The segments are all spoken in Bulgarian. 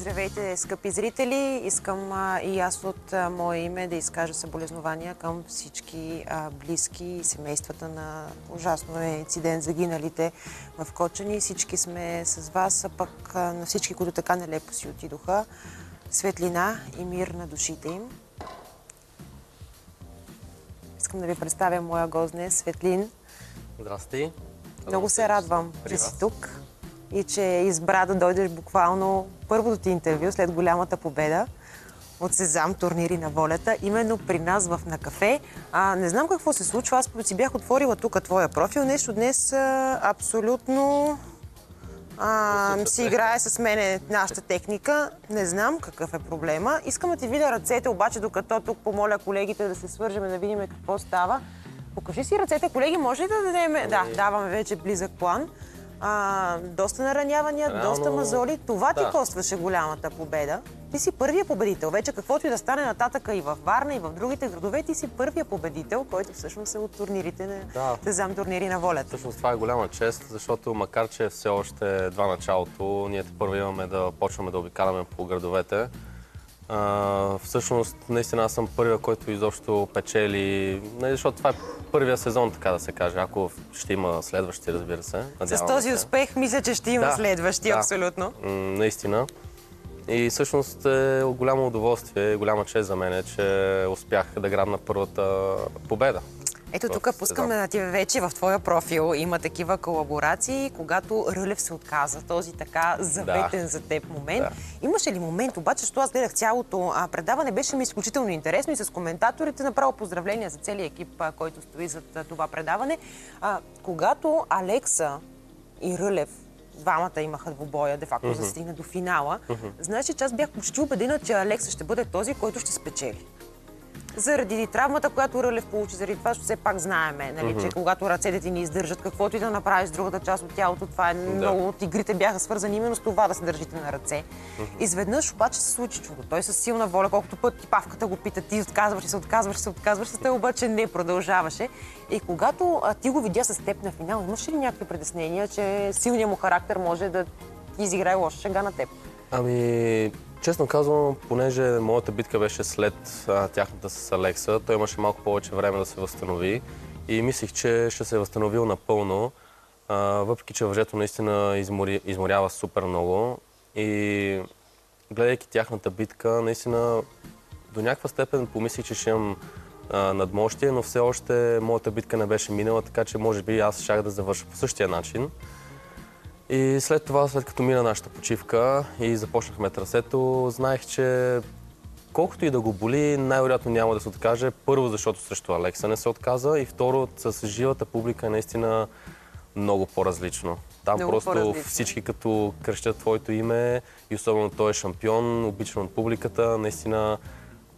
Здравейте, скъпи зрители! Искам и аз от мое име да изкажа съболезнования към всички близки и семействата на ужасно инцидент, загиналите в Кочани. Всички сме с вас, а пък на всички, които така нелепо си отидоха. Светлина и мир на душите им. Искам да ви представя моя гост днес, Светлин. Здрасти. Много се радвам, че си тук и че избра да дойдеш буквално първото ти интервю след голямата победа от Сезам, турнири на волята, именно при нас в На кафе. Не знам какво се случва, аз си бях отворила тук твоя профил. Нещо днес абсолютно си играе с мене нашата техника. Не знам какъв е проблема. Искам да ти видя ръцете, обаче докато тук помоля колегите да се свържем, да видим какво става. Покажи си ръцете, колеги, може ли да дадем? Да, даваме вече близък план. Доста наранявания, доста мазоли. Това ти костваше голямата победа. Ти си първия победител. Вече каквото и да стане нататъка и в Варна, и в другите градове, ти си първия победител, който всъщност е от турнирите на Сезам, турнири на волята. Всъщност това е голяма чест, защото макар че все още едва началото, ние първо имаме да почваме да обикаляме по градовете. Всъщност, наистина аз съм първия, който изобщо печели, защото това е първия сезон, така да се каже, ако ще има следващи, разбира се. С този успех мисля, че ще има следващи, абсолютно. Наистина. И всъщност е голямо удоволствие, голяма чест за мен, че успях да грабна първата победа. Ето тук пускаме на ти вече в твоя профил. Има такива колаборации, когато Рълев се отказа. Този така заветен за теб момент. Имаше ли момент, обаче, защото аз гледах цялото предаване, беше ми изключително интересно и с коментаторите направо поздравления за целия екип, който стои зад това предаване. Когато Алекса и Рълев, двамата имаха двубоя, де-факто за да стигне до финала, значи, че аз бях почти убедена, че Алекса ще бъде този, който ще спечели. Заради травмата, която Рълев получи, заради това, защото все пак знаеме, нали, че когато ръцете ти не издържат, каквото и да направиш с другата част от тялото, това е много от игрите бяха свързани именно с това да се държите на ръце. Изведнъж обаче се случи чудо. Той с силна воля, колкото път павката го пита, ти отказваш, той обаче не продължаваше. И когато ти го видя с теб на финал, имаш ли някакви притеснения, че силният му характер може да изиграе лоша шега на теб? Честно казвам, понеже моята битка беше след тяхната с Алекса, той имаше малко повече време да се възстанови и мислих, че ще се е възстановил напълно, въпреки че въжето наистина изморява супер много. И гледайки тяхната битка, наистина до някаква степен помислих, че ще имам надмощие, но все още моята битка не беше минала, така че може би аз щях да завърша по същия начин. И след това, след като мина нашата почивка и започнахме трасето, знаех, че колкото и да го боли, най-вероятно няма да се откаже. Първо, защото срещу Алекса не се отказа и второ, с живата публика е наистина много по-различно. Там просто всички като крещят твоето име и особено той е шампион, обичан от публиката, наистина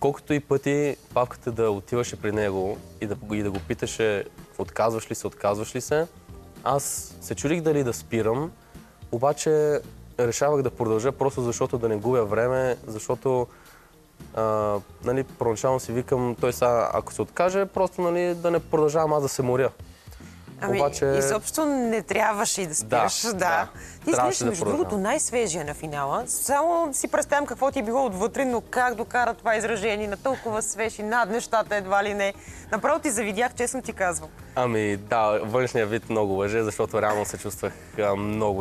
колкото и пъти Павката да отиваше при него и да го питаше отказваш ли се, аз се чудих дали да спирам, обаче решавах да продължа просто защото да не губя време, защото първоначално си викам, той сега ако се откаже, просто да не продължавам аз да се моря. Изобщо не трябваше и да спираш. Ти изглеждаш, между другото, най-свежия на финала. Само си представям какво ти е било отвътре, но как докара това изражение на толкова свеж и над нещата едва ли не. Направо ти завидях, честно ти казвам. Външният вид много лъже, защото реално се чувствах много